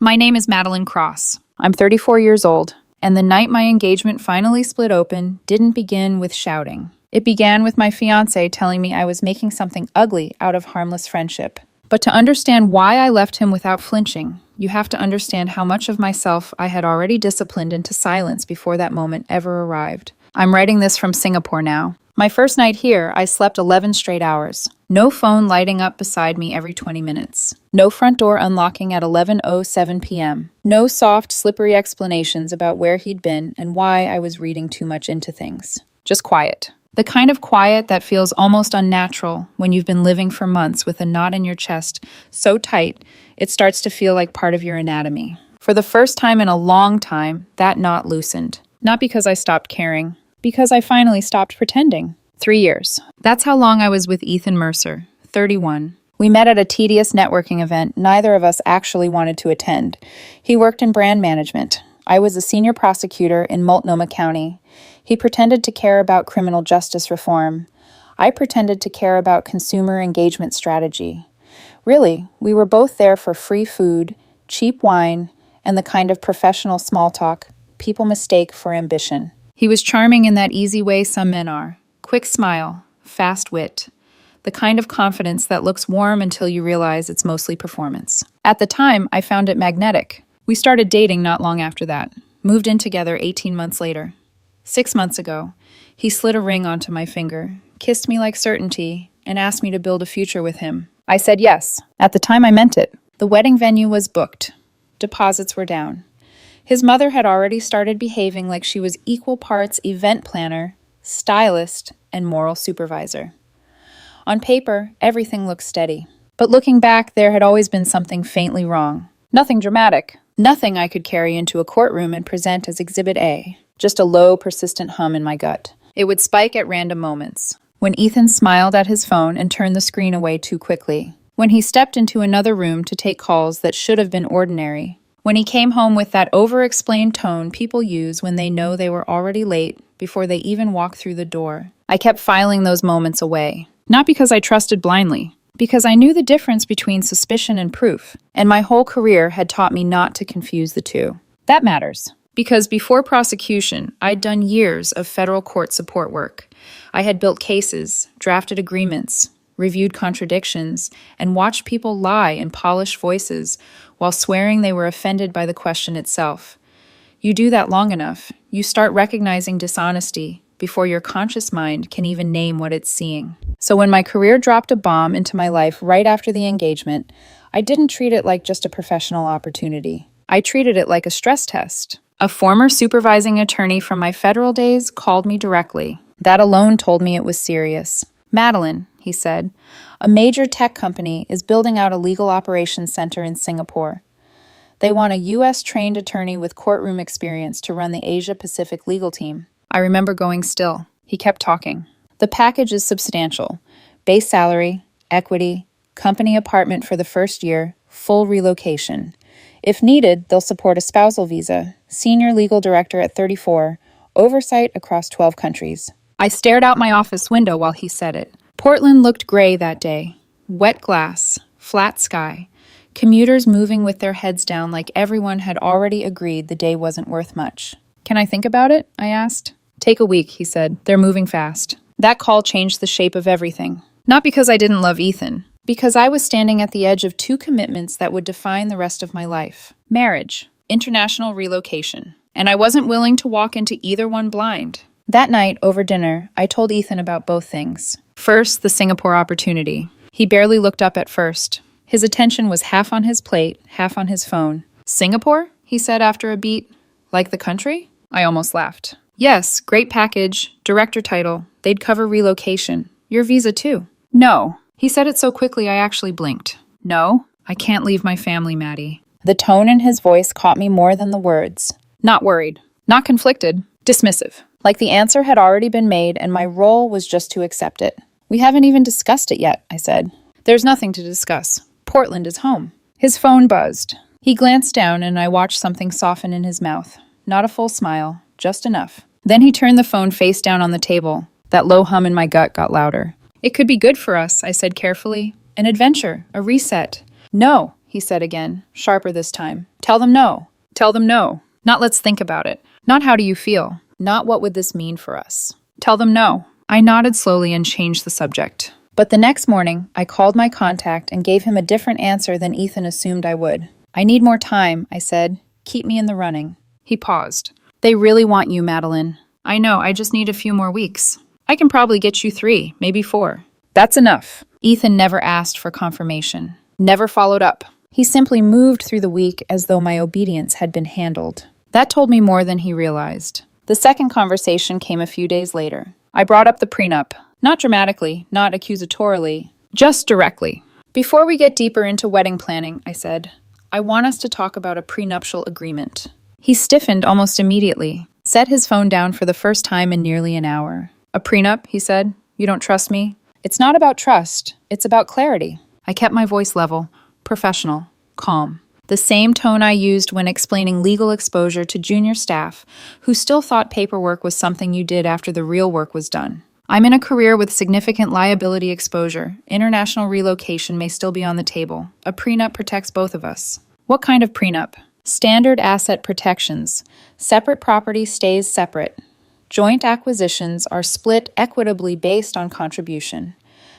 My name is Madeline Cross. I'm 34 years old, and the night my engagement finally split open didn't begin with shouting. It began with my fiancé telling me I was making something ugly out of harmless friendship. But to understand why I left him without flinching, you have to understand how much of myself I had already disciplined into silence before that moment ever arrived. I'm writing this from Singapore now. My first night here, I slept 11 straight hours. No phone lighting up beside me every 20 minutes. No front door unlocking at 11:07 p.m. No soft, slippery explanations about where he'd been and why I was reading too much into things. Just quiet. The kind of quiet that feels almost unnatural when you've been living for months with a knot in your chest so tight it starts to feel like part of your anatomy. For the first time in a long time, that knot loosened. Not because I stopped caring, because I finally stopped pretending. 3 years. That's how long I was with Ethan Mercer, 31. We met at a tedious networking event neither of us actually wanted to attend. He worked in brand management. I was a senior prosecutor in Multnomah County. He pretended to care about criminal justice reform. I pretended to care about consumer engagement strategy. Really, we were both there for free food, cheap wine, and the kind of professional small talk people mistake for ambition. He was charming in that easy way some men are. Quick smile, fast wit. The kind of confidence that looks warm until you realize it's mostly performance. At the time, I found it magnetic. We started dating not long after that. Moved in together 18 months later. 6 months ago, he slid a ring onto my finger, kissed me like certainty, and asked me to build a future with him. I said yes. At the time, I meant it. The wedding venue was booked. Deposits were down. His mother had already started behaving like she was equal parts event planner, stylist, and moral supervisor. On paper, everything looked steady. But looking back, there had always been something faintly wrong. Nothing dramatic. Nothing I could carry into a courtroom and present as Exhibit A. Just a low, persistent hum in my gut. It would spike at random moments. When Ethan smiled at his phone and turned the screen away too quickly. When he stepped into another room to take calls that should have been ordinary. When he came home with that over-explained tone people use when they know they were already late before they even walk through the door. I kept filing those moments away. Not because I trusted blindly, because I knew the difference between suspicion and proof, and my whole career had taught me not to confuse the two. That matters. Because before prosecution, I'd done years of federal court support work. I had built cases, drafted agreements, reviewed contradictions, and watched people lie in polished voices while swearing they were offended by the question itself. You do that long enough, you start recognizing dishonesty before your conscious mind can even name what it's seeing. So when my career dropped a bomb into my life right after the engagement, I didn't treat it like just a professional opportunity. I treated it like a stress test. A former supervising attorney from my federal days called me directly. That alone told me it was serious. Madeline, he said, a major tech company is building out a legal operations center in Singapore. They want a U.S.-trained attorney with courtroom experience to run the Asia-Pacific legal team. I remember going still. He kept talking. The package is substantial. Base salary, equity, company apartment for the first year, full relocation. If needed, they'll support a spousal visa, senior legal director at 34, oversight across 12 countries. I stared out my office window while he said it. Portland looked gray that day. Wet glass, flat sky, commuters moving with their heads down like everyone had already agreed the day wasn't worth much. Can I think about it? I asked. Take a week, he said. They're moving fast. That call changed the shape of everything. Not because I didn't love Ethan. Because I was standing at the edge of two commitments that would define the rest of my life. Marriage, international relocation. And I wasn't willing to walk into either one blind. That night, over dinner, I told Ethan about both things. First, the Singapore opportunity. He barely looked up at first. His attention was half on his plate, half on his phone. Singapore? He said after a beat. Like the country? I almost laughed. Yes, great package, director title. They'd cover relocation. Your visa too. No. He said it so quickly I actually blinked. No, I can't leave my family, Maddie. The tone in his voice caught me more than the words. Not worried. Not conflicted. Dismissive. Like the answer had already been made and my role was just to accept it. We haven't even discussed it yet, I said. There's nothing to discuss. Portland is home. His phone buzzed. He glanced down and I watched something soften in his mouth. Not a full smile, just enough. Then he turned the phone face down on the table. That low hum in my gut got louder. It could be good for us, I said carefully. An adventure, a reset. No, he he said again, sharper this time. Tell them no. Tell them no. Not let's think about it. Not how do you feel. Not what would this mean for us. Tell them no. I nodded slowly and changed the subject. But the next morning, I called my contact and gave him a different answer than Ethan assumed I would. I need more time, I said. Keep me in the running. He paused. They really want you, Madeline. I know, I just need a few more weeks. I can probably get you 3, maybe 4. That's enough. Ethan never asked for confirmation. Never followed up. He simply moved through the week as though my obedience had been handled. That told me more than he realized. The second conversation came a few days later. I brought up the prenup. Not dramatically, not accusatorily, just directly. Before we get deeper into wedding planning, I said, I want us to talk about a prenuptial agreement. He stiffened almost immediately, set his phone down for the first time in nearly an hour. A prenup, he said. You don't trust me? It's not about trust. It's about clarity. I kept my voice level, professional, calm. The same tone I used when explaining legal exposure to junior staff who still thought paperwork was something you did after the real work was done. I'm in a career with significant liability exposure. International relocation may still be on the table. A prenup protects both of us. What kind of prenup? Standard asset protections. Separate property stays separate. Joint acquisitions are split equitably based on contribution.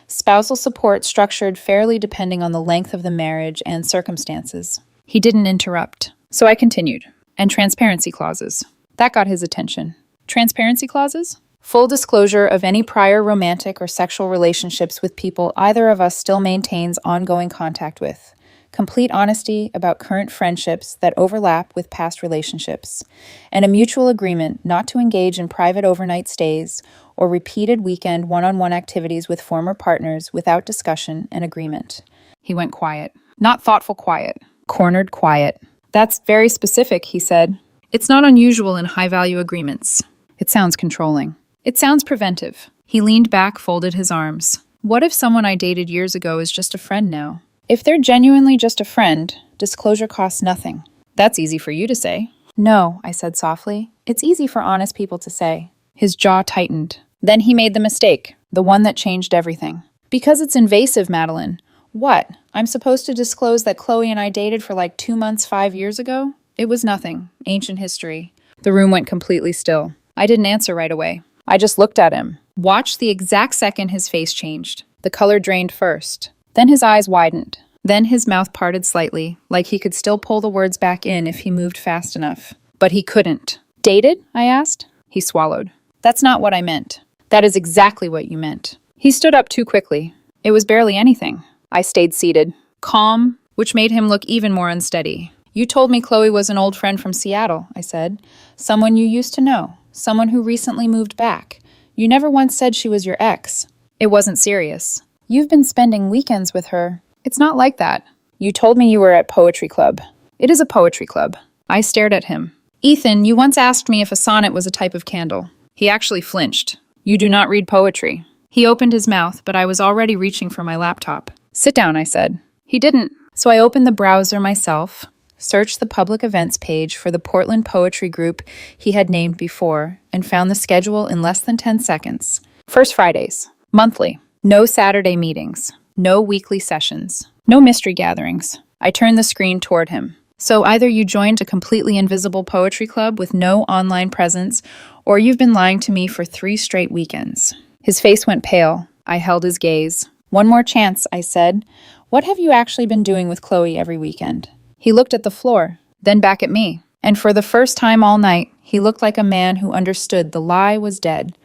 Spousal support structured fairly depending on the length of the marriage and circumstances. He didn't interrupt, so I continued. And transparency clauses. That got his attention. Transparency clauses? Full disclosure of any prior romantic or sexual relationships with people either of us still maintains ongoing contact with. Complete honesty about current friendships that overlap with past relationships. And a mutual agreement not to engage in private overnight stays or repeated weekend one-on-one activities with former partners without discussion and agreement. He went quiet. Not thoughtful quiet. Cornered quiet. That's very specific, he said. It's not unusual in high-value agreements. It sounds controlling. It sounds preventive. He leaned back, folded his arms. What if someone I dated years ago is just a friend now? If they're genuinely just a friend, disclosure costs nothing. That's easy for you to say. No, I said softly. It's easy for honest people to say. His jaw tightened. Then he made the mistake, the one that changed everything. Because it's invasive, Madeline. What? I'm supposed to disclose that Chloe and I dated for like 2 months 5 years ago? It was nothing. Ancient history. The room went completely still. I didn't answer right away. I just looked at him. Watched the exact second his face changed. The color drained first. Then his eyes widened. Then his mouth parted slightly, like he could still pull the words back in if he moved fast enough. But he couldn't. Dated? I asked. He swallowed. That's not what I meant. That is exactly what you meant. He stood up too quickly. It was barely anything. I stayed seated, calm, which made him look even more unsteady. You told me Chloe was an old friend from Seattle, I said. Someone you used to know. Someone who recently moved back. You never once said she was your ex. It wasn't serious. You've been spending weekends with her. It's not like that. You told me you were at poetry club. It is a poetry club. I stared at him. Ethan, you once asked me if a sonnet was a type of candle. He actually flinched. You do not read poetry. He opened his mouth, but I was already reaching for my laptop. Sit down, I said. He didn't. So I opened the browser myself, searched the public events page for the Portland poetry group he had named before, and found the schedule in less than 10 seconds. First Fridays. Monthly. No Saturday meetings. No weekly sessions. No mystery gatherings. I turned the screen toward him. So either you joined a completely invisible poetry club with no online presence, or you've been lying to me for 3 straight weekends. His face went pale. I held his gaze. One more chance, I said. What have you actually been doing with Chloe every weekend? He looked at the floor, then back at me. And for the first time all night, he looked like a man who understood the lie was dead.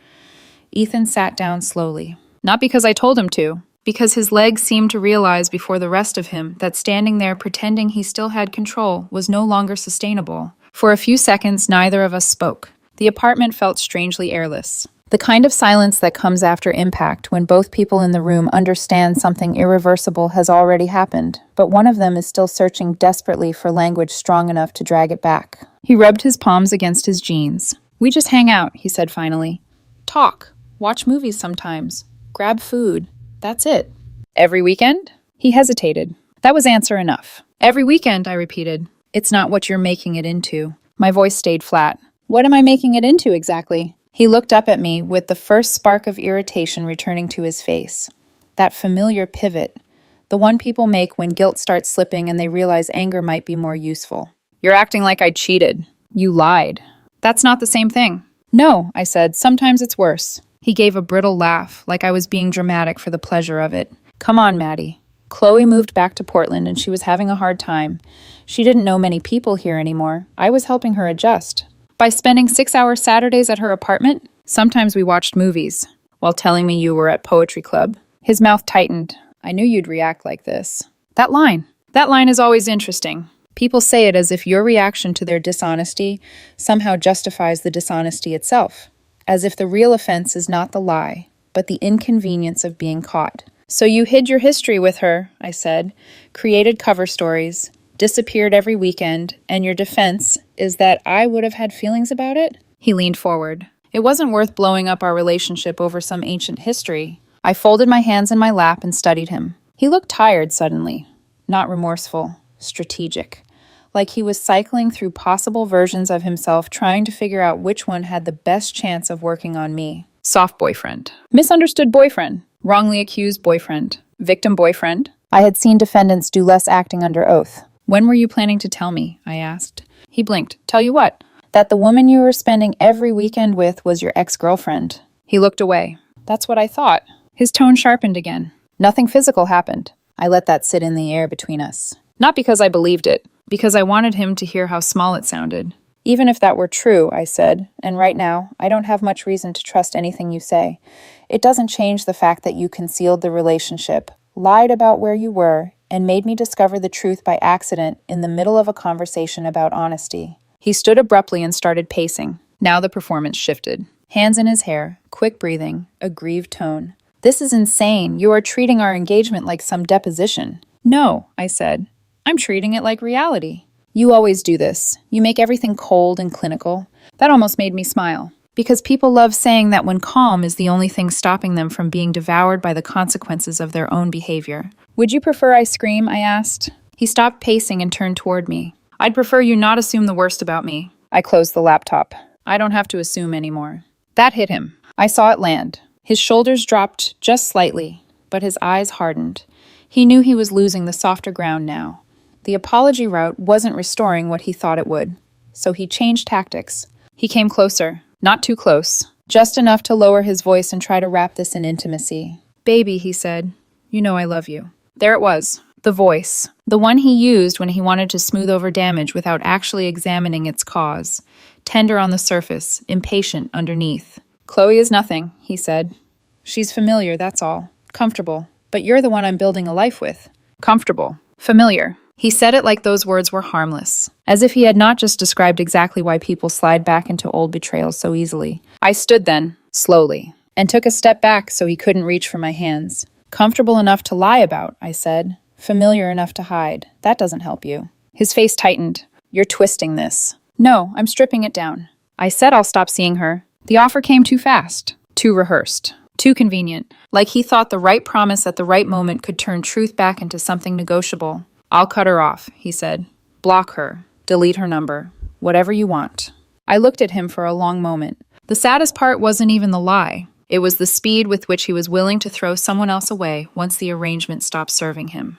Ethan sat down slowly. Not because I told him to, because his legs seemed to realize before the rest of him that standing there pretending he still had control was no longer sustainable. For a few seconds, neither of us spoke. The apartment felt strangely airless. The kind of silence that comes after impact when both people in the room understand something irreversible has already happened, but one of them is still searching desperately for language strong enough to drag it back. He rubbed his palms against his jeans. We just hang out, he said finally. Talk. Watch movies sometimes. Grab food. That's it. Every weekend? He hesitated. That was answer enough. Every weekend, I repeated. It's not what you're making it into. My voice stayed flat. What am I making it into exactly? He looked up at me with the first spark of irritation returning to his face. That familiar pivot. The one people make when guilt starts slipping and they realize anger might be more useful. You're acting like I cheated. You lied. That's not the same thing. No, I said, sometimes it's worse. He gave a brittle laugh, like I was being dramatic for the pleasure of it. Come on, Maddie. Chloe moved back to Portland and she was having a hard time. She didn't know many people here anymore. I was helping her adjust. By spending 6-hour Saturdays at her apartment, sometimes we watched movies, while telling me you were at poetry club. His mouth tightened. I knew you'd react like this. That line is always interesting. People say it as if your reaction to their dishonesty somehow justifies the dishonesty itself, as if the real offense is not the lie, but the inconvenience of being caught. So you hid your history with her, I said, created cover stories, disappeared every weekend, and your defense is that I would have had feelings about it? He leaned forward. It wasn't worth blowing up our relationship over some ancient history. I folded my hands in my lap and studied him. He looked tired suddenly, not remorseful, strategic. Like he was cycling through possible versions of himself, trying to figure out which one had the best chance of working on me. Soft boyfriend. Misunderstood boyfriend. Wrongly accused boyfriend. Victim boyfriend. I had seen defendants do less acting under oath. When were you planning to tell me? I asked. He blinked. Tell you what? That the woman you were spending every weekend with was your ex-girlfriend. He looked away. That's what I thought. His tone sharpened again. Nothing physical happened. I let that sit in the air between us. Not because I believed it, because I wanted him to hear how small it sounded. Even if that were true, I said, and right now, I don't have much reason to trust anything you say. It doesn't change the fact that you concealed the relationship, lied about where you were, and made me discover the truth by accident in the middle of a conversation about honesty. He stood abruptly and started pacing. Now the performance shifted. Hands in his hair, quick breathing, a grieved tone. This is insane. You are treating our engagement like some deposition. No, I said. I'm treating it like reality. You always do this. You make everything cold and clinical. That almost made me smile. Because people love saying that when calm is the only thing stopping them from being devoured by the consequences of their own behavior. Would you prefer I scream? I asked. He stopped pacing and turned toward me. I'd prefer you not assume the worst about me. I closed the laptop. I don't have to assume anymore. That hit him. I saw it land. His shoulders dropped just slightly, but his eyes hardened. He knew he was losing the softer ground now. The apology route wasn't restoring what he thought it would. So he changed tactics. He came closer. Not too close. Just enough to lower his voice and try to wrap this in intimacy. Baby, he said. You know I love you. There it was. The voice. The one he used when he wanted to smooth over damage without actually examining its cause. Tender on the surface, impatient underneath. Chloe is nothing, he said. She's familiar, that's all. Comfortable. But you're the one I'm building a life with. Comfortable. Familiar. He said it like those words were harmless, as if he had not just described exactly why people slide back into old betrayals so easily. I stood then, slowly, and took a step back so he couldn't reach for my hands. Comfortable enough to lie about, I said. Familiar enough to hide. That doesn't help you. His face tightened. You're twisting this. No, I'm stripping it down. I said I'll stop seeing her. The offer came too fast, too rehearsed. Too convenient, like he thought the right promise at the right moment could turn truth back into something negotiable. I'll cut her off, he said. Block her. Delete her number. Whatever you want. I looked at him for a long moment. The saddest part wasn't even the lie. It was the speed with which he was willing to throw someone else away once the arrangement stopped serving him.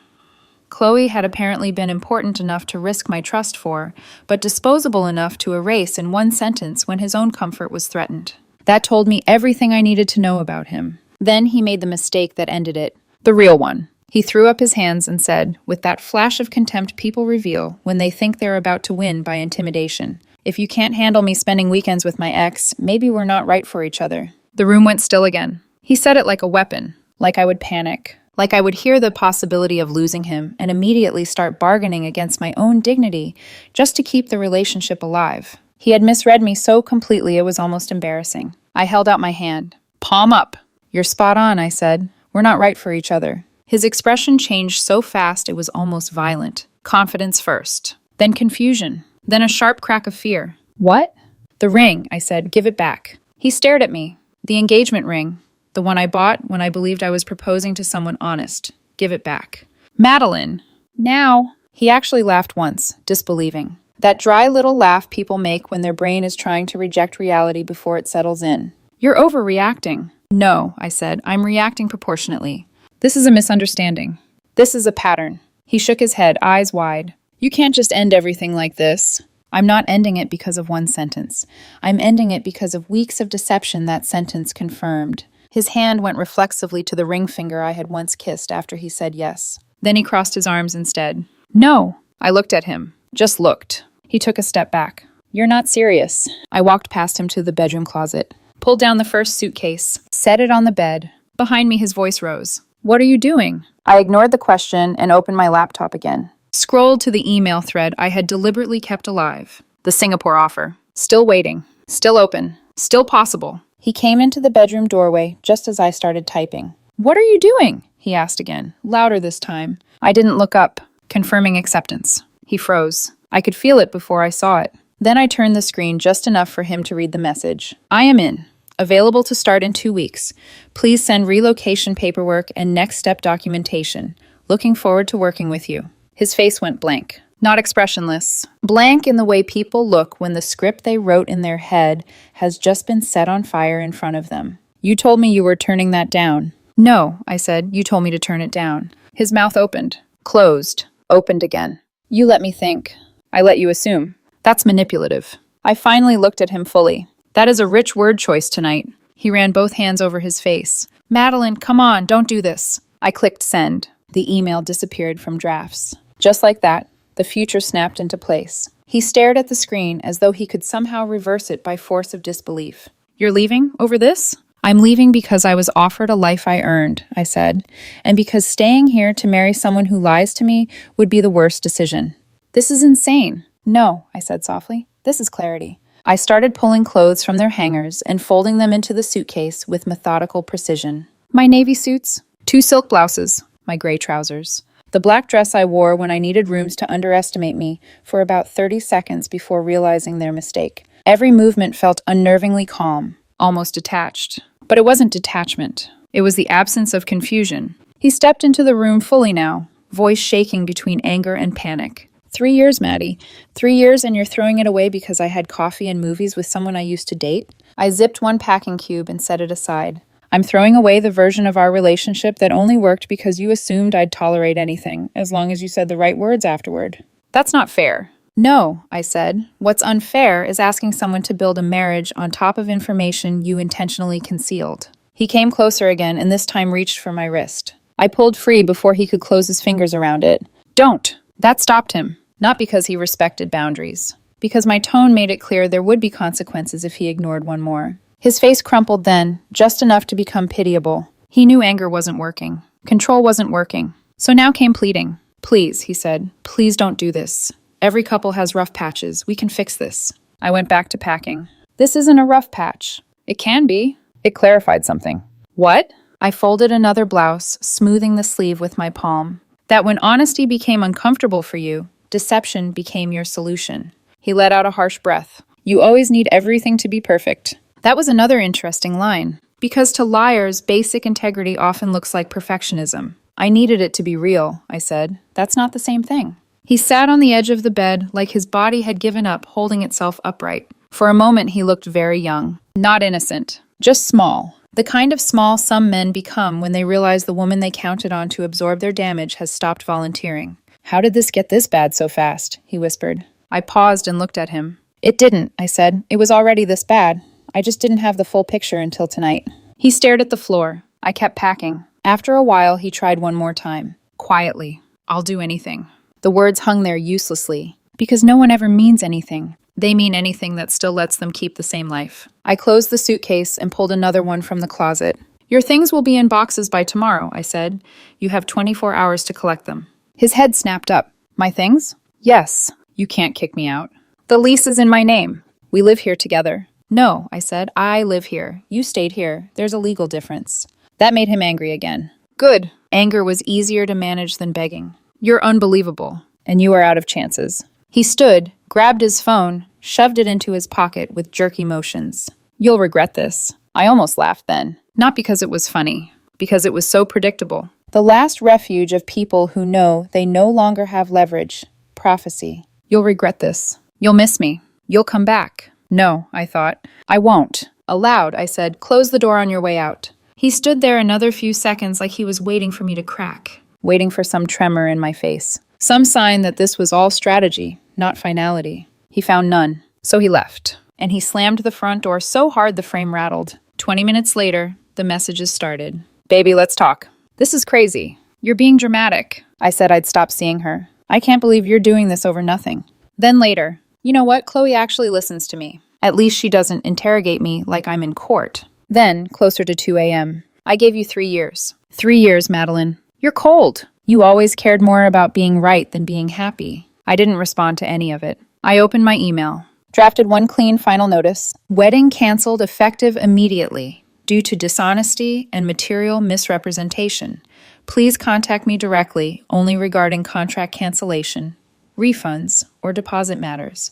Chloe had apparently been important enough to risk my trust for, but disposable enough to erase in one sentence when his own comfort was threatened. That told me everything I needed to know about him. Then he made the mistake that ended it. The real one. He threw up his hands and said, with that flash of contempt people reveal when they think they're about to win by intimidation, if you can't handle me spending weekends with my ex, maybe we're not right for each other. The room went still again. He said it like a weapon, like I would panic, like I would hear the possibility of losing him and immediately start bargaining against my own dignity just to keep the relationship alive. He had misread me so completely it was almost embarrassing. I held out my hand. Palm up. You're spot on, I said. We're not right for each other. His expression changed so fast it was almost violent. Confidence first. Then confusion. Then a sharp crack of fear. What? The ring, I said. Give it back. He stared at me. The engagement ring. The one I bought when I believed I was proposing to someone honest. Give it back. Madeline. Now. He actually laughed once, disbelieving. That dry little laugh people make when their brain is trying to reject reality before it settles in. You're overreacting. No, I said. I'm reacting proportionately. This is a misunderstanding. This is a pattern. He shook his head, eyes wide. You can't just end everything like this. I'm not ending it because of one sentence. I'm ending it because of weeks of deception that sentence confirmed. His hand went reflexively to the ring finger I had once kissed after he said yes. Then he crossed his arms instead. No. I looked at him. Just looked. He took a step back. You're not serious. I walked past him to the bedroom closet, pulled down the first suitcase, set it on the bed. Behind me, his voice rose. What are you doing? I ignored the question and opened my laptop again. Scrolled to the email thread I had deliberately kept alive. The Singapore offer. Still waiting. Still open. Still possible. He came into the bedroom doorway just as I started typing. What are you doing? He asked again, louder this time. I didn't look up, confirming acceptance. He froze. I could feel it before I saw it. Then I turned the screen just enough for him to read the message. I am in. Available to start in 2 weeks. Please send relocation paperwork and next step documentation. Looking forward to working with you. His face went blank. Not expressionless. Blank in the way people look when the script they wrote in their head has just been set on fire in front of them. You told me you were turning that down. No, I said. You told me to turn it down. His mouth opened. Closed. Opened again. You let me think. I let you assume. That's manipulative. I finally looked at him fully. That is a rich word choice tonight. He ran both hands over his face. Madeline, come on, don't do this. I clicked send. The email disappeared from drafts. Just like that, the future snapped into place. He stared at the screen as though he could somehow reverse it by force of disbelief. You're leaving over this? I'm leaving because I was offered a life I earned, I said, and because staying here to marry someone who lies to me would be the worst decision. This is insane. No, I said softly. This is clarity. I started pulling clothes from their hangers and folding them into the suitcase with methodical precision. My navy suits, 2 silk blouses, my gray trousers, the black dress I wore when I needed rooms to underestimate me for about 30 seconds before realizing their mistake. Every movement felt unnervingly calm, almost detached. But it wasn't detachment. It was the absence of confusion. He stepped into the room fully now, voice shaking between anger and panic. 3 years, Maddie. 3 years and you're throwing it away because I had coffee and movies with someone I used to date? I zipped one packing cube and set it aside. I'm throwing away the version of our relationship that only worked because you assumed I'd tolerate anything, as long as you said the right words afterward. That's not fair. No, I said. What's unfair is asking someone to build a marriage on top of information you intentionally concealed. He came closer again and this time reached for my wrist. I pulled free before he could close his fingers around it. Don't! That stopped him. Not because he respected boundaries. Because my tone made it clear there would be consequences if he ignored one more. His face crumpled then, just enough to become pitiable. He knew anger wasn't working. Control wasn't working. So now came pleading. Please, he said. Please don't do this. Every couple has rough patches. We can fix this. I went back to packing. This isn't a rough patch. It can be. It clarified something. What? I folded another blouse, smoothing the sleeve with my palm. That when honesty became uncomfortable for you, deception became your solution. He let out a harsh breath. You always need everything to be perfect. That was another interesting line. Because to liars, basic integrity often looks like perfectionism. I needed it to be real, I said. That's not the same thing. He sat on the edge of the bed like his body had given up holding itself upright. For a moment, he looked very young. Not innocent. Just small. The kind of small some men become when they realize the woman they counted on to absorb their damage has stopped volunteering. How did this get this bad so fast? He whispered. I paused and looked at him. It didn't, I said. It was already this bad. I just didn't have the full picture until tonight. He stared at the floor. I kept packing. After a while, he tried one more time. Quietly. I'll do anything. The words hung there uselessly. Because no one ever means anything. They mean anything that still lets them keep the same life. I closed the suitcase and pulled another one from the closet. Your things will be in boxes by tomorrow, I said. You have 24 hours to collect them. His head snapped up. My things? Yes. You can't kick me out. The lease is in my name. We live here together. No, I said. I live here. You stayed here. There's a legal difference. That made him angry again. Good. Anger was easier to manage than begging. You're unbelievable, and you are out of chances. He stood, grabbed his phone, shoved it into his pocket with jerky motions. You'll regret this. I almost laughed then. Not because it was funny, because it was so predictable. The last refuge of people who know they no longer have leverage. Prophecy. You'll regret this. You'll miss me. You'll come back. No, I thought. I won't. Aloud, I said, close the door on your way out. He stood there another few seconds like he was waiting for me to crack. waiting for some tremor in my face. Some sign that this was all strategy, not finality. He found none, so he left. And he slammed the front door so hard the frame rattled. 20 minutes later, the messages started. Baby, let's talk. This is crazy. You're being dramatic. I said I'd stop seeing her. I can't believe you're doing this over nothing. Then later, you know what? Chloe actually listens to me. At least she doesn't interrogate me like I'm in court. Then, closer to 2 a.m., I gave you 3 years. 3 years, Madeline. You're cold. You always cared more about being right than being happy. I didn't respond to any of it. I opened my email. Drafted one clean final notice. Wedding canceled effective immediately due to dishonesty and material misrepresentation. Please contact me directly only regarding contract cancellation, refunds, or deposit matters.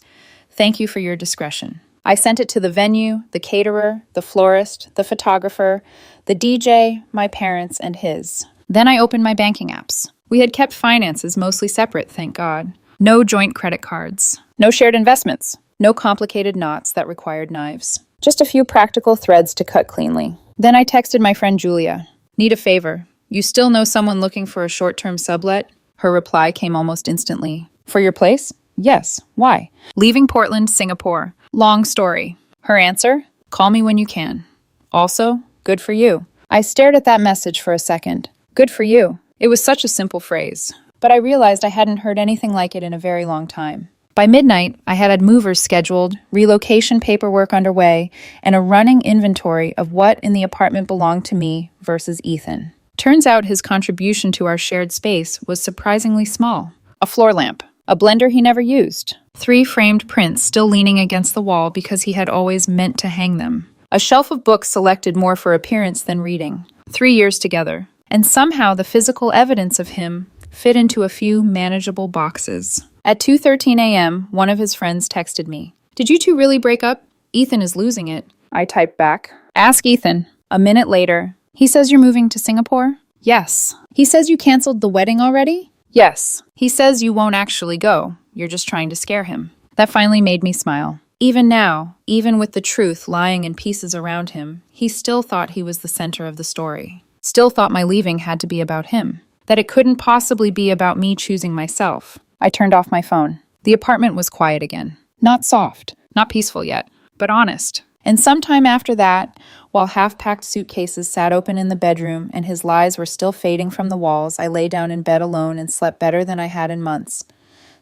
Thank you for your discretion. I sent it to the venue, the caterer, the florist, the photographer, the DJ, my parents, and his. Then I opened my banking apps. We had kept finances mostly separate, thank God. No joint credit cards. No shared investments. No complicated knots that required knives. Just a few practical threads to cut cleanly. Then I texted my friend Julia. Need a favor. You still know someone looking for a short-term sublet? Her reply came almost instantly. For your place? Yes. Why? Leaving Portland, Singapore. Long story. Her answer? Call me when you can. Also, good for you. I stared at that message for a second. Good for you. It was such a simple phrase, but I realized I hadn't heard anything like it in a very long time. By midnight, I had movers scheduled, relocation paperwork underway, and a running inventory of what in the apartment belonged to me versus Ethan. Turns out his contribution to our shared space was surprisingly small. A floor lamp, a blender he never used, 3 framed prints still leaning against the wall because he had always meant to hang them, a shelf of books selected more for appearance than reading, 3 years together, and somehow the physical evidence of him fit into a few manageable boxes. At 2:13 a.m., one of his friends texted me. Did you two really break up? Ethan is losing it. I typed back. Ask Ethan. A minute later, he says you're moving to Singapore? Yes. He says you canceled the wedding already? Yes. He says you won't actually go. You're just trying to scare him. That finally made me smile. Even now, even with the truth lying in pieces around him, he still thought he was the center of the story. Still thought my leaving had to be about him. That it couldn't possibly be about me choosing myself. I turned off my phone. The apartment was quiet again. Not soft, not peaceful yet, but honest. And sometime after that, while half-packed suitcases sat open in the bedroom and his lies were still fading from the walls, I lay down in bed alone and slept better than I had in months.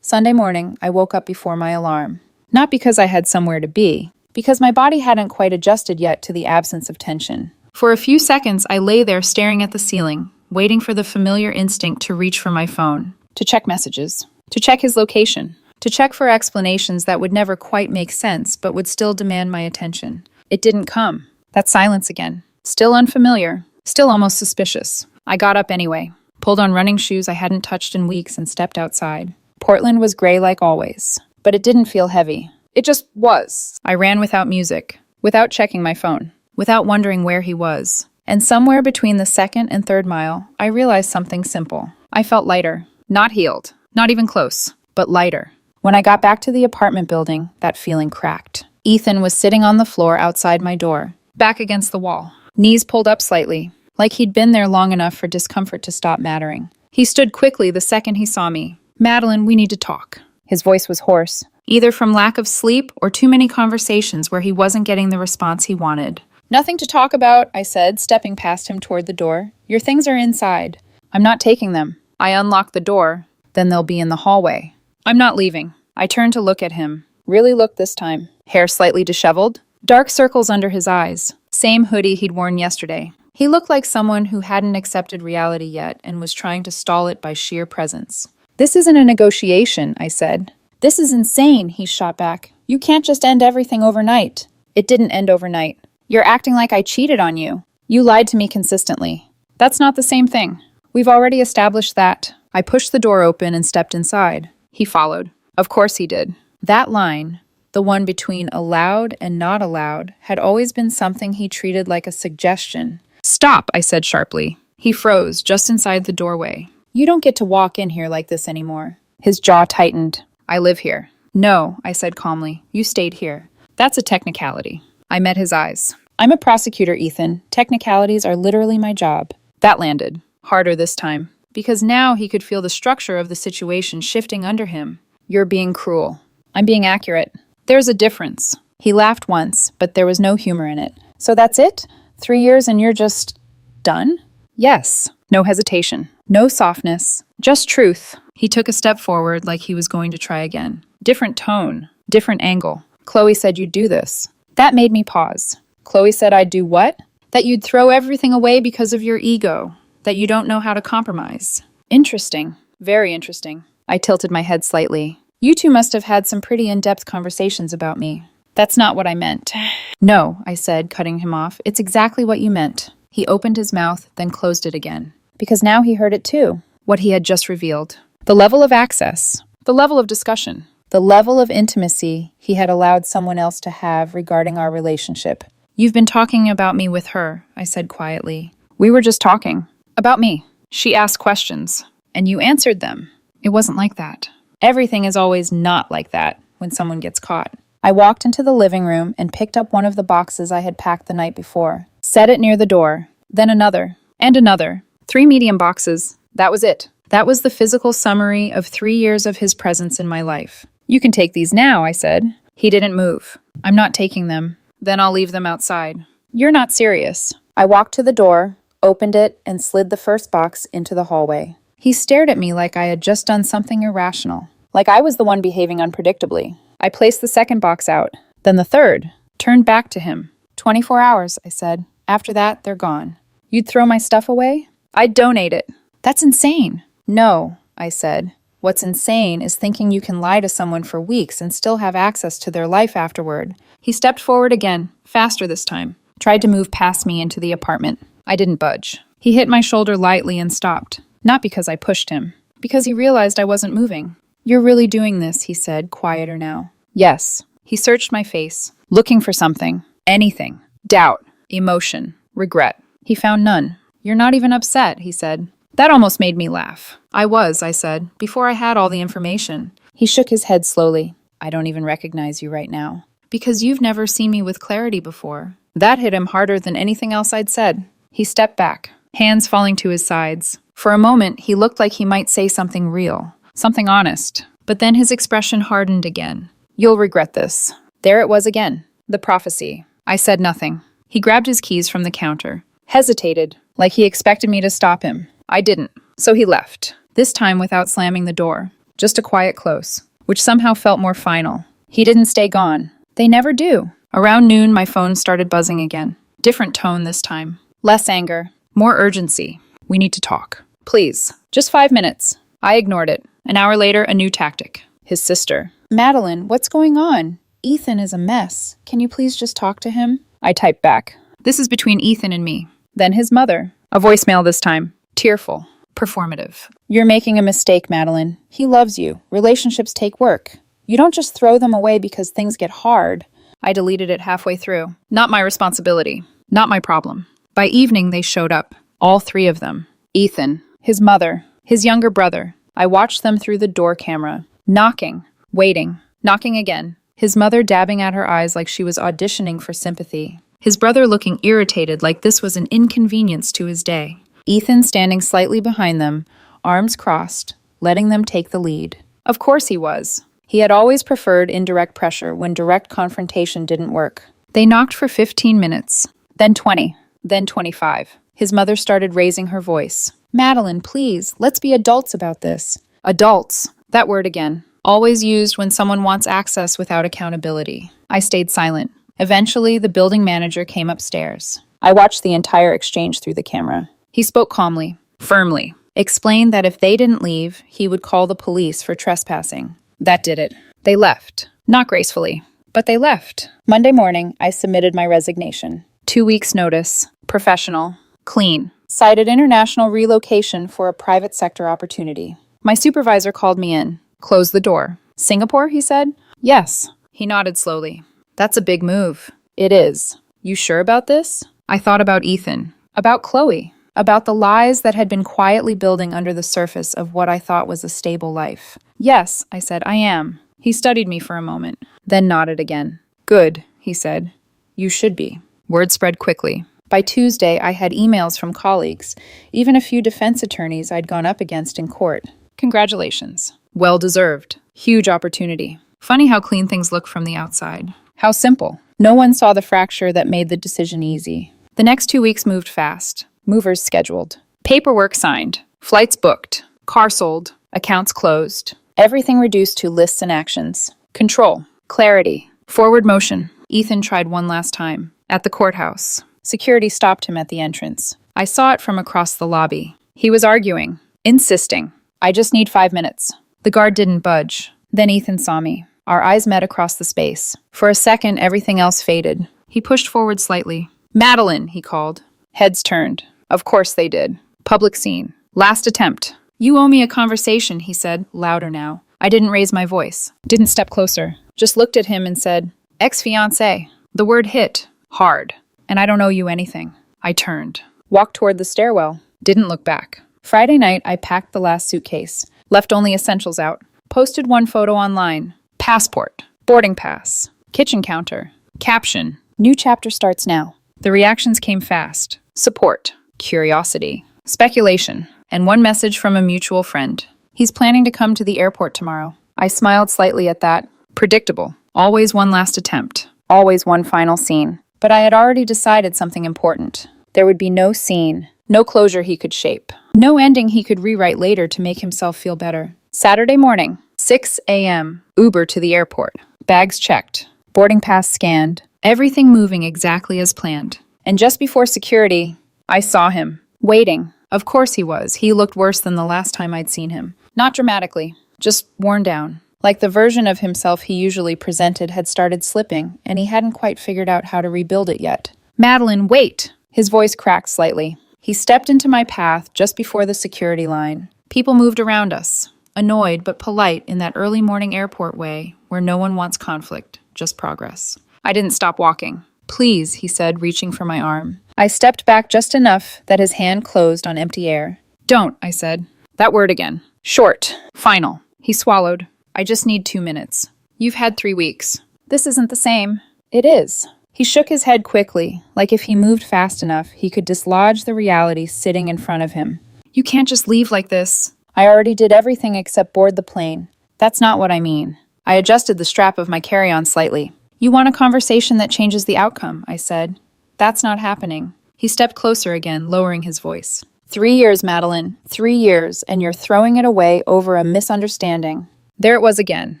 Sunday morning, I woke up before my alarm. Not because I had somewhere to be, because my body hadn't quite adjusted yet to the absence of tension. For a few seconds, I lay there staring at the ceiling, waiting for the familiar instinct to reach for my phone, to check messages, to check his location, to check for explanations that would never quite make sense but would still demand my attention. It didn't come. That silence again. Still unfamiliar. Still almost suspicious. I got up anyway, pulled on running shoes I hadn't touched in weeks and stepped outside. Portland was gray like always, but it didn't feel heavy. It just was. I ran without music, without checking my phone, without wondering where he was. And somewhere between the 2nd and 3rd mile, I realized something simple. I felt lighter. Not healed. Not even close, but lighter. When I got back to the apartment building, that feeling cracked. Ethan was sitting on the floor outside my door, back against the wall, knees pulled up slightly, like he'd been there long enough for discomfort to stop mattering. He stood quickly the second he saw me. Madeline, we need to talk. His voice was hoarse, either from lack of sleep or too many conversations where he wasn't getting the response he wanted. Nothing to talk about, I said, stepping past him toward the door. Your things are inside. I'm not taking them. I unlocked the door. Then they'll be in the hallway. I'm not leaving. I turned to look at him. Really looked this time. Hair slightly disheveled. Dark circles under his eyes. Same hoodie he'd worn yesterday. He looked like someone who hadn't accepted reality yet and was trying to stall it by sheer presence. This isn't a negotiation, I said. This is insane, he shot back. You can't just end everything overnight. It didn't end overnight. You're acting like I cheated on you. You lied to me consistently. That's not the same thing. We've already established that. I pushed the door open and stepped inside. He followed. Of course he did. That line, the one between allowed and not allowed, had always been something he treated like a suggestion. Stop, I said sharply. He froze just inside the doorway. You don't get to walk in here like this anymore. His jaw tightened. I live here. No, I said calmly. You stayed here. That's a technicality. I met his eyes. I'm a prosecutor, Ethan. Technicalities are literally my job. That landed. Harder this time. because now he could feel the structure of the situation shifting under him. You're being cruel. I'm being accurate. There's a difference. He laughed once, but there was no humor in it. So that's it? 3 years and you're just done? Yes. No hesitation. No softness. Just truth. He took a step forward like he was going to try again. Different tone. Different angle. Chloe said you'd do this. That made me pause. Chloe said I'd do what? That you'd throw everything away because of your ego. That you don't know how to compromise. Interesting. Very interesting. I tilted my head slightly. You two must have had some pretty in-depth conversations about me. That's not what I meant. No, I said, cutting him off. It's exactly what you meant. He opened his mouth, then closed it again. Because now he heard it too. What he had just revealed. The level of access. The level of discussion. The level of intimacy he had allowed someone else to have regarding our relationship. You've been talking about me with her, I said quietly. We were just talking. About me. She asked questions. And you answered them. It wasn't like that. Everything is always not like that when someone gets caught. I walked into the living room and picked up one of the boxes I had packed the night before. Set it near the door. Then another. And another. 3 medium boxes. That was it. That was the physical summary of 3 years of his presence in my life. You can take these now, I said. He didn't move. I'm not taking them. Then I'll leave them outside. You're not serious. I walked to the door, opened it, and slid the first box into the hallway. He stared at me like I had just done something irrational. Like I was the one behaving unpredictably. I placed the second box out. Then the third. Turned back to him. 24 hours, I said. After that, they're gone. You'd throw my stuff away? I'd donate it. That's insane. No, I said. What's insane is thinking you can lie to someone for weeks and still have access to their life afterward. He stepped forward again, faster this time. Tried to move past me into the apartment. I didn't budge. He hit my shoulder lightly and stopped. Not because I pushed him. Because he realized I wasn't moving. You're really doing this, he said, quieter now. Yes. He searched my face, looking for something. Anything. Doubt. Emotion. Regret. He found none. You're not even upset, he said. That almost made me laugh. I was, I said, before I had all the information. He shook his head slowly. I don't even recognize you right now. Because you've never seen me with clarity before. That hit him harder than anything else I'd said. He stepped back, hands falling to his sides. For a moment, he looked like he might say something real, something honest. But then his expression hardened again. You'll regret this. There it was again. The prophecy. I said nothing. He grabbed his keys from the counter, hesitated, like he expected me to stop him. I didn't. So he left. This time without slamming the door. Just a quiet close, which somehow felt more final. He didn't stay gone. They never do. Around noon, my phone started buzzing again. Different tone this time. Less anger. More urgency. We need to talk. Please. Just 5 minutes. I ignored it. An hour later, a new tactic. His sister. Madeline, what's going on? Ethan is a mess. Can you please just talk to him? I typed back. This is between Ethan and me. Then his mother. A voicemail this time. Tearful. Performative. You're making a mistake, Madeline. He loves you. Relationships take work. You don't just throw them away because things get hard. I deleted it halfway through. Not my responsibility. Not my problem. By evening, they showed up. All 3 of them. Ethan. His mother. His younger brother. I watched them through the door camera. Knocking. Waiting. Knocking again. His mother dabbing at her eyes like she was auditioning for sympathy. His brother looking irritated like this was an inconvenience to his day. Ethan standing slightly behind them, arms crossed, letting them take the lead. Of course he was. He had always preferred indirect pressure when direct confrontation didn't work. They knocked for 15 minutes, then 20, then 25. His mother started raising her voice. Madeline, please, let's be adults about this. Adults. That word again. Always used when someone wants access without accountability. I stayed silent. Eventually, the building manager came upstairs. I watched the entire exchange through the camera. He spoke calmly, firmly, explained that if they didn't leave, he would call the police for trespassing. That did it. They left. Not gracefully, but they left. Monday morning, I submitted my resignation. 2 weeks' notice. Professional. Clean. Cited international relocation for a private sector opportunity. My supervisor called me in. Closed the door. Singapore, he said? Yes. He nodded slowly. That's a big move. It is. You sure about this? I thought about Ethan. About Chloe. About the lies that had been quietly building under the surface of what I thought was a stable life. Yes, I said, I am. He studied me for a moment, then nodded again. Good, he said. You should be. Word spread quickly. By Tuesday, I had emails from colleagues, even a few defense attorneys I'd gone up against in court. Congratulations. Well deserved. Huge opportunity. Funny how clean things look from the outside. How simple. No one saw the fracture that made the decision easy. The next 2 weeks moved fast. Movers scheduled. Paperwork signed. Flights booked. Car sold. Accounts closed. Everything reduced to lists and actions. Control. Clarity. Forward motion. Ethan tried one last time. At the courthouse. Security stopped him at the entrance. I saw it from across the lobby. He was arguing. Insisting. I just need 5 minutes. The guard didn't budge. Then Ethan saw me. Our eyes met across the space. For a second, everything else faded. He pushed forward slightly. Madeline, he called. Heads turned. Of course they did. Public scene. Last attempt. You owe me a conversation, he said, louder now. I didn't raise my voice. Didn't step closer. Just looked at him and said, ex-fiancé. The word hit. Hard. And I don't owe you anything. I turned. Walked toward the stairwell. Didn't look back. Friday night, I packed the last suitcase. Left only essentials out. Posted one photo online. Passport. Boarding pass. Kitchen counter. Caption. New chapter starts now. The reactions came fast. Support. Curiosity. Speculation. And one message from a mutual friend. He's planning to come to the airport tomorrow. I smiled slightly at that. Predictable. Always one last attempt. Always one final scene. But I had already decided something important. There would be no scene. No closure he could shape. No ending he could rewrite later to make himself feel better. Saturday morning. 6 a.m. Uber to the airport. Bags checked. Boarding pass scanned. Everything moving exactly as planned. And just before security, I saw him. Waiting. Of course he was. He looked worse than the last time I'd seen him. Not dramatically. Just worn down. Like the version of himself he usually presented had started slipping, and he hadn't quite figured out how to rebuild it yet. Madeline, wait! His voice cracked slightly. He stepped into my path just before the security line. People moved around us. Annoyed but polite in that early morning airport way where no one wants conflict, just progress. I didn't stop walking. Please, he said, reaching for my arm. I stepped back just enough that his hand closed on empty air. Don't, I said. That word again. Short. Final. He swallowed. I just need 2 minutes. You've had 3 weeks. This isn't the same. It is. He shook his head quickly, like if he moved fast enough, he could dislodge the reality sitting in front of him. You can't just leave like this. I already did everything except board the plane. That's not what I mean. I adjusted the strap of my carry-on slightly. You want a conversation that changes the outcome, I said. That's not happening. He stepped closer again, lowering his voice. 3 years, Madeline. 3 years, and you're throwing it away over a misunderstanding. There it was again.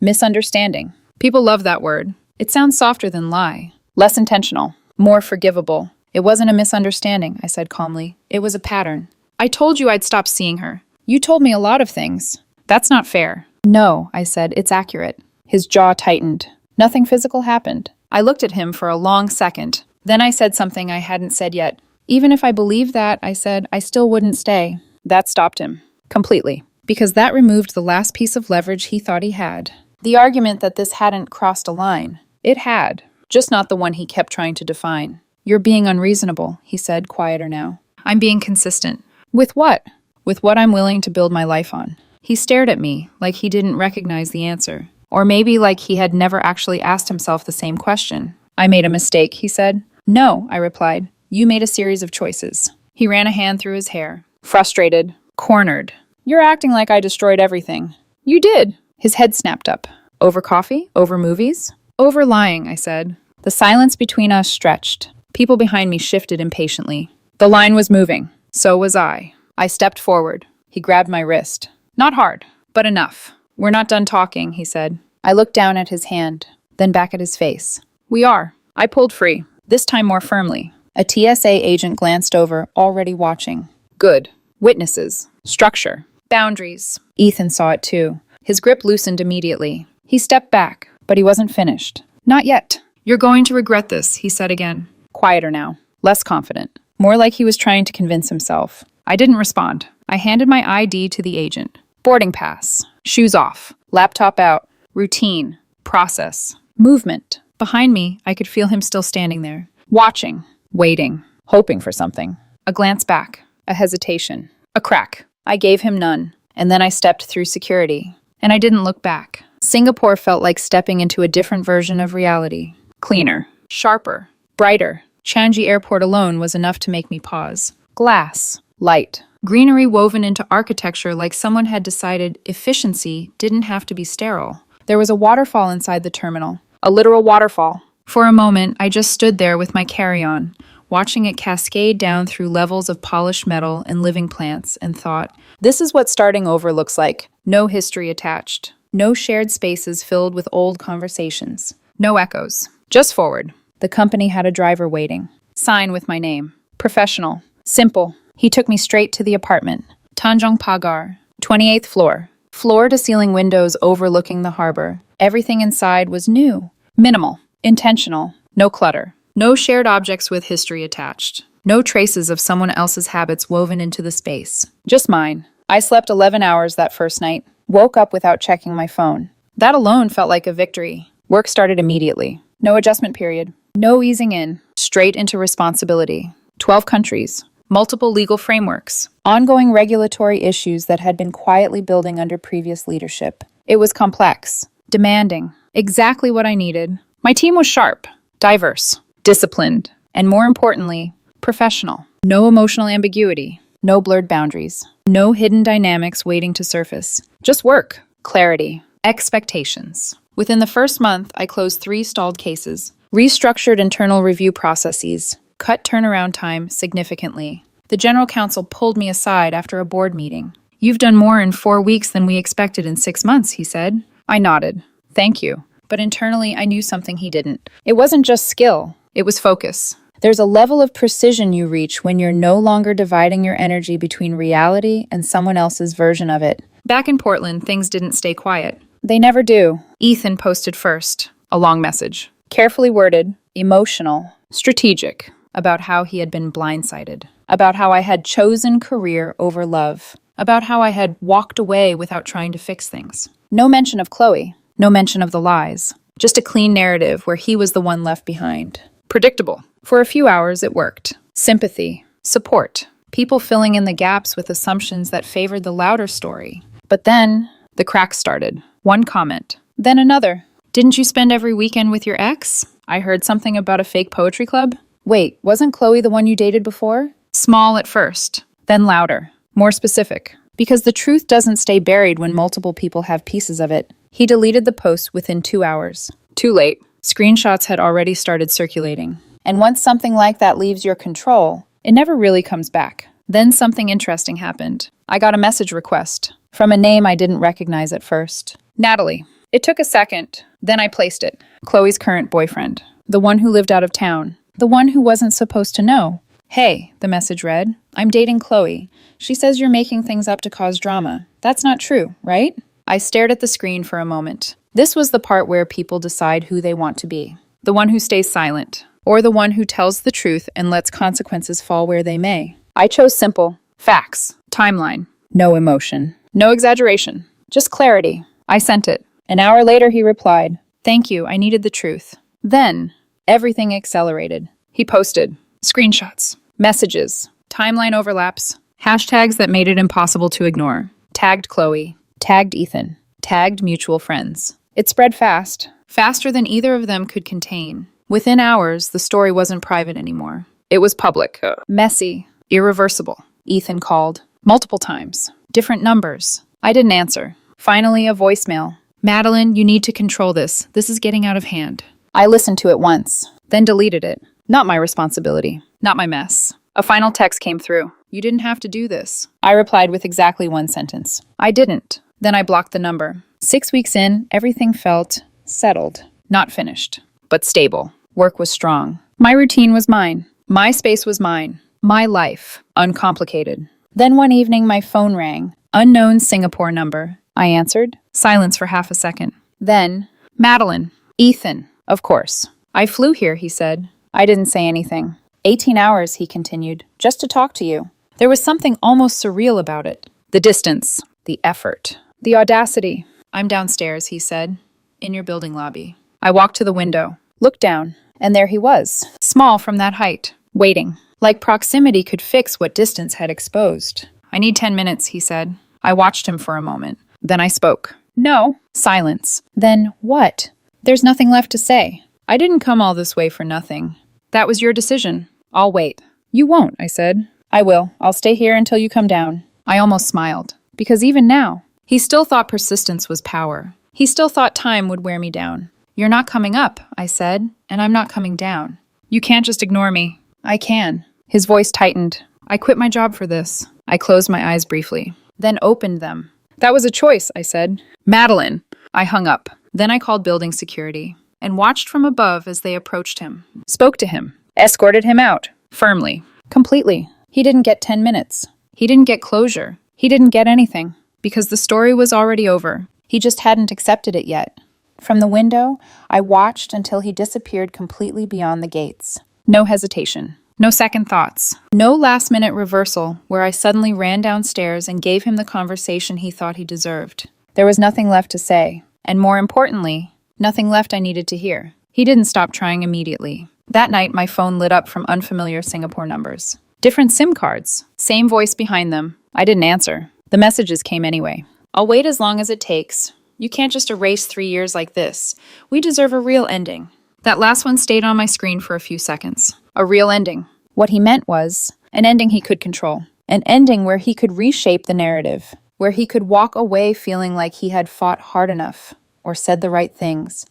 Misunderstanding. People love that word. It sounds softer than lie. Less intentional. More forgivable. It wasn't a misunderstanding, I said calmly. It was a pattern. I told you I'd stop seeing her. You told me a lot of things. That's not fair. No, I said, it's accurate. His jaw tightened. Nothing physical happened. I looked at him for a long second. Then I said something I hadn't said yet. Even if I believed that, I said, I still wouldn't stay. That stopped him. Completely. Because that removed the last piece of leverage he thought he had. The argument that this hadn't crossed a line. It had. Just not the one he kept trying to define. You're being unreasonable, he said, quieter now. I'm being consistent. With what? With what I'm willing to build my life on. He stared at me, like he didn't recognize the answer. Or maybe like he had never actually asked himself the same question. I made a mistake, he said. No, I replied. You made a series of choices. He ran a hand through his hair. Frustrated. Cornered. You're acting like I destroyed everything. You did. His head snapped up. Over coffee? Over movies? Over lying, I said. The silence between us stretched. People behind me shifted impatiently. The line was moving. So was I. I stepped forward. He grabbed my wrist. Not hard, but enough. We're not done talking, he said. I looked down at his hand, then back at his face. We are. I pulled free, this time more firmly. A TSA agent glanced over, already watching. Good. Witnesses. Structure. Boundaries. Ethan saw it too. His grip loosened immediately. He stepped back, but he wasn't finished. Not yet. You're going to regret this, he said again. Quieter now. Less confident. More like he was trying to convince himself. I didn't respond. I handed my ID to the agent. Boarding pass. Shoes off. Laptop out. Routine. Process. Movement. Behind me, I could feel him still standing there. Watching. Waiting. Hoping for something. A glance back. A hesitation. A crack. I gave him none. And then I stepped through security. And I didn't look back. Singapore felt like stepping into a different version of reality. Cleaner. Sharper. Brighter. Changi Airport alone was enough to make me pause. Glass, light, greenery woven into architecture like someone had decided efficiency didn't have to be sterile. There was a waterfall inside the terminal, a literal waterfall. For a moment, I just stood there with my carry-on, watching it cascade down through levels of polished metal and living plants, and thought, this is what starting over looks like. No history attached. No shared spaces filled with old conversations. No echoes. Just forward. The company had a driver waiting. Sign with my name. Professional. Simple. He took me straight to the apartment. Tanjong Pagar, 28th floor. Floor-to-ceiling windows overlooking the harbor. Everything inside was new. Minimal. Intentional. No clutter. No shared objects with history attached. No traces of someone else's habits woven into the space. Just mine. I slept 11 hours that first night. Woke up without checking my phone. That alone felt like a victory. Work started immediately. No adjustment period. No easing in. Straight into responsibility. 12 countries. Multiple legal frameworks. Ongoing regulatory issues that had been quietly building under previous leadership. It was complex. Demanding. Exactly what I needed. My team was sharp. Diverse. Disciplined. And more importantly, professional. No emotional ambiguity. No blurred boundaries. No hidden dynamics waiting to surface. Just work. Clarity. Expectations. Within the first month, I closed 3 stalled cases, restructured internal review processes, cut turnaround time significantly. The general counsel pulled me aside after a board meeting. You've done more in 4 weeks than we expected in 6 months, he said. I nodded. Thank you. But internally, I knew something he didn't. It wasn't just skill. It was focus. There's a level of precision you reach when you're no longer dividing your energy between reality and someone else's version of it. Back in Portland, things didn't stay quiet. They never do. Ethan posted first. A long message. Carefully worded, emotional, strategic, about how he had been blindsided, about how I had chosen career over love, about how I had walked away without trying to fix things. No mention of Chloe, no mention of the lies. Just a clean narrative where he was the one left behind. Predictable. For a few hours, it worked. Sympathy, support, people filling in the gaps with assumptions that favored the louder story. But then, the cracks started. One comment, then another. Didn't you spend every weekend with your ex? I heard something about a fake poetry club. Wait, wasn't Chloe the one you dated before? Small at first, then louder, more specific. Because the truth doesn't stay buried when multiple people have pieces of it. He deleted the post within 2 hours. Too late. Screenshots had already started circulating. And once something like that leaves your control, it never really comes back. Then something interesting happened. I got a message request from a name I didn't recognize at first. Natalie. It took a second. Then I placed it. Chloe's current boyfriend. The one who lived out of town. The one who wasn't supposed to know. Hey, the message read, I'm dating Chloe. She says you're making things up to cause drama. That's not true, right? I stared at the screen for a moment. This was the part where people decide who they want to be. The one who stays silent. Or the one who tells the truth and lets consequences fall where they may. I chose simple. Facts. Timeline. No emotion. No exaggeration. Just clarity. I sent it. An hour later, he replied, Thank you, I needed the truth. Then, everything accelerated. He posted screenshots, messages, timeline overlaps, hashtags that made it impossible to ignore. Tagged Chloe, tagged Ethan, tagged mutual friends. It spread fast, faster than either of them could contain. Within hours, the story wasn't private anymore. It was public, messy, irreversible. Ethan called, multiple times, different numbers. I didn't answer. Finally, a voicemail. Madeline, you need to control this. This is getting out of hand. I listened to it once, then deleted it. Not my responsibility. Not my mess. A final text came through. You didn't have to do this. I replied with exactly one sentence. I didn't. Then I blocked the number. 6 weeks in, everything felt settled. Not finished, but stable. Work was strong. My routine was mine. My space was mine. My life, uncomplicated. Then one evening, my phone rang. Unknown Singapore number. I answered. Silence for half a second. Then, Madeline. Ethan. Of course. I flew here, he said. I didn't say anything. 18 hours, he continued, just to talk to you. There was something almost surreal about it. The distance. The effort. The audacity. I'm downstairs, he said. In your building lobby. I walked to the window. Looked down. And there he was. Small from that height. Waiting. Like proximity could fix what distance had exposed. I need 10 minutes, he said. I watched him for a moment. Then I spoke. No. Silence. Then what? There's nothing left to say. I didn't come all this way for nothing. That was your decision. I'll wait. You won't, I said. I will. I'll stay here until you come down. I almost smiled, because even now, he still thought persistence was power. He still thought time would wear me down. You're not coming up, I said, and I'm not coming down. You can't just ignore me. I can. His voice tightened. I quit my job for this. I closed my eyes briefly, then opened them. That was a choice, I said. Madeline. I hung up. Then I called building security and watched from above as they approached him. Spoke to him. Escorted him out. Firmly. Completely. He didn't get 10 minutes. He didn't get closure. He didn't get anything. Because the story was already over. He just hadn't accepted it yet. From the window, I watched until he disappeared completely beyond the gates. No hesitation. No second thoughts. No last-minute reversal where I suddenly ran downstairs and gave him the conversation he thought he deserved. There was nothing left to say. And more importantly, nothing left I needed to hear. He didn't stop trying immediately. That night, my phone lit up from unfamiliar Singapore numbers. Different SIM cards. Same voice behind them. I didn't answer. The messages came anyway. I'll wait as long as it takes. You can't just erase 3 years like this. We deserve a real ending. That last one stayed on my screen for a few seconds. A real ending. What he meant was an ending he could control. An ending where he could reshape the narrative. Where he could walk away feeling like he had fought hard enough, or said the right things,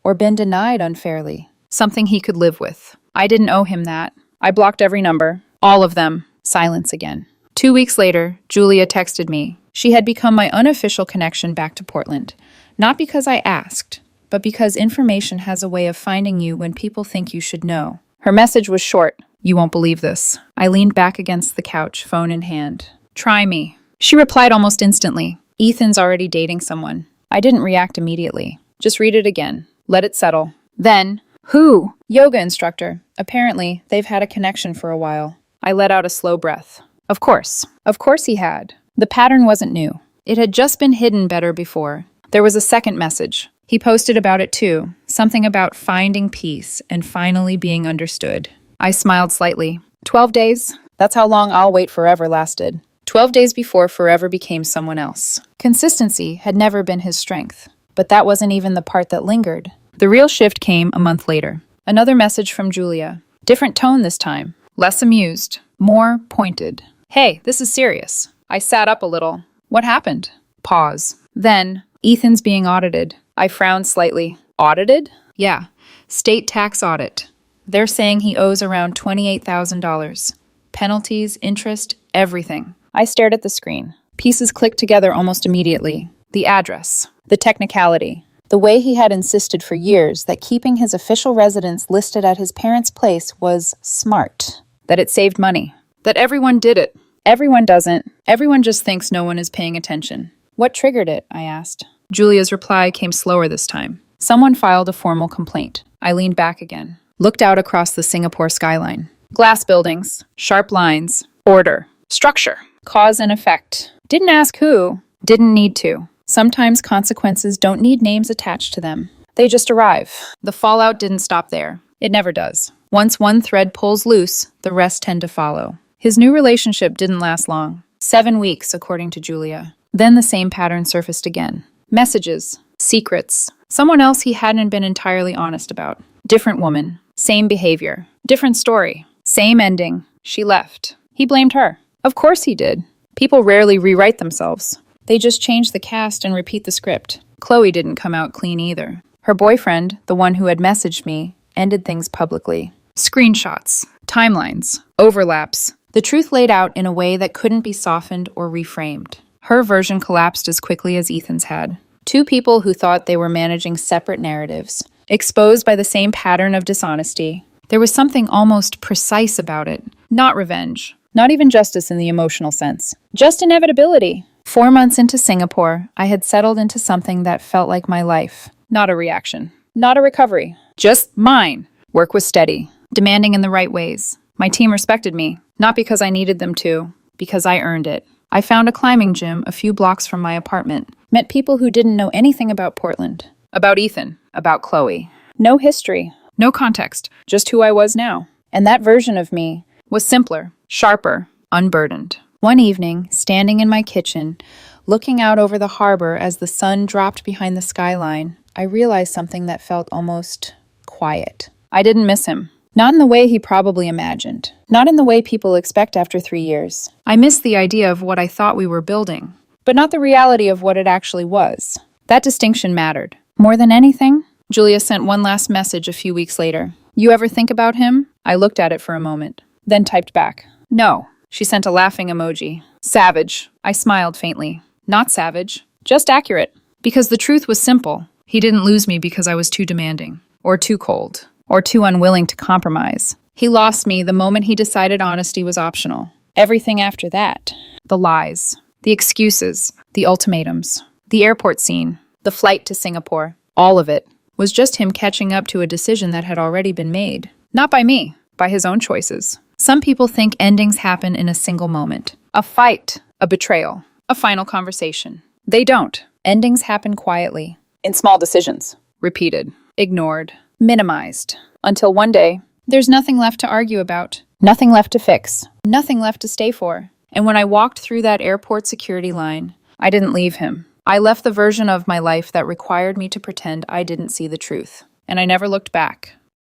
or been denied unfairly. Something he could live with. I didn't owe him that. I blocked every number. All of them. Silence again. 2 weeks later, Julia texted me. She had become my unofficial connection back to Portland. Not because I asked, but because information has a way of finding you when people think you should know. Her message was short. You won't believe this. I leaned back against the couch, phone in hand. Try me. She replied almost instantly. Ethan's already dating someone. I didn't react immediately. Just read it again. Let it settle. Then, who? Yoga instructor. Apparently, they've had a connection for a while. I let out a slow breath. Of course. Of course he had. The pattern wasn't new. It had just been hidden better before. There was a second message. He posted about it too. Something about finding peace and finally being understood. I smiled slightly. 12 days? That's how long I'll wait forever lasted. 12 days before forever became someone else. Consistency had never been his strength. But that wasn't even the part that lingered. The real shift came a month later. Another message from Julia. Different tone this time. Less amused. More pointed. Hey, this is serious. I sat up a little. What happened? Pause. Then, Ethan's being audited. I frowned slightly. Audited? Yeah. State tax audit. They're saying he owes around $28,000. Penalties, interest, everything. I stared at the screen. Pieces clicked together almost immediately. The address. The technicality. The way he had insisted for years that keeping his official residence listed at his parents' place was smart. That it saved money. That everyone did it. Everyone doesn't. Everyone just thinks no one is paying attention. What triggered it? I asked. Julia's reply came slower this time. Someone filed a formal complaint. I leaned back again. Looked out across the Singapore skyline. Glass buildings. Sharp lines. Order. Structure. Cause and effect. Didn't ask who. Didn't need to. Sometimes consequences don't need names attached to them. They just arrive. The fallout didn't stop there. It never does. Once one thread pulls loose, the rest tend to follow. His new relationship didn't last long. 7 weeks, according to Julia. Then the same pattern surfaced again. Messages. Secrets. Someone else he hadn't been entirely honest about. Different woman. Same behavior. Different story. Same ending. She left. He blamed her. Of course he did. People rarely rewrite themselves. They just change the cast and repeat the script. Chloe didn't come out clean either. Her boyfriend, the one who had messaged me, ended things publicly. Screenshots. Timelines. Overlaps. The truth laid out in a way that couldn't be softened or reframed. Her version collapsed as quickly as Ethan's had. Two people who thought they were managing separate narratives, exposed by the same pattern of dishonesty. There was something almost precise about it. Not revenge. Not even justice in the emotional sense. Just inevitability. 4 months into Singapore, I had settled into something that felt like my life. Not a reaction. Not a recovery. Just mine. Work was steady. Demanding in the right ways. My team respected me. Not because I needed them to. Because I earned it. I found a climbing gym a few blocks from my apartment. Met people who didn't know anything about Portland. About Ethan. About Chloe. No history. No context. Just who I was now. And that version of me was simpler. Sharper. Unburdened. One evening, standing in my kitchen, looking out over the harbor as the sun dropped behind the skyline, I realized something that felt almost quiet. I didn't miss him. Not in the way he probably imagined. Not in the way people expect after 3 years. I missed the idea of what I thought we were building, but not the reality of what it actually was. That distinction mattered. More than anything, Julia sent one last message a few weeks later. You ever think about him? I looked at it for a moment, then typed back. No. She sent a laughing emoji. Savage. I smiled faintly. Not savage, just accurate. Because the truth was simple. He didn't lose me because I was too demanding, or too cold, or too unwilling to compromise. He lost me the moment he decided honesty was optional. Everything after that, the lies, the excuses, the ultimatums, the airport scene, the flight to Singapore, all of it was just him catching up to a decision that had already been made. Not by me, by his own choices. Some people think endings happen in a single moment. A fight, a betrayal, a final conversation. They don't. Endings happen quietly. In small decisions. Repeated, ignored, minimized. Until one day, there's nothing left to argue about. Nothing left to fix. Nothing left to stay for. And when I walked through that airport security line, I didn't leave him. I left the version of my life that required me to pretend I didn't see the truth. And I never looked back.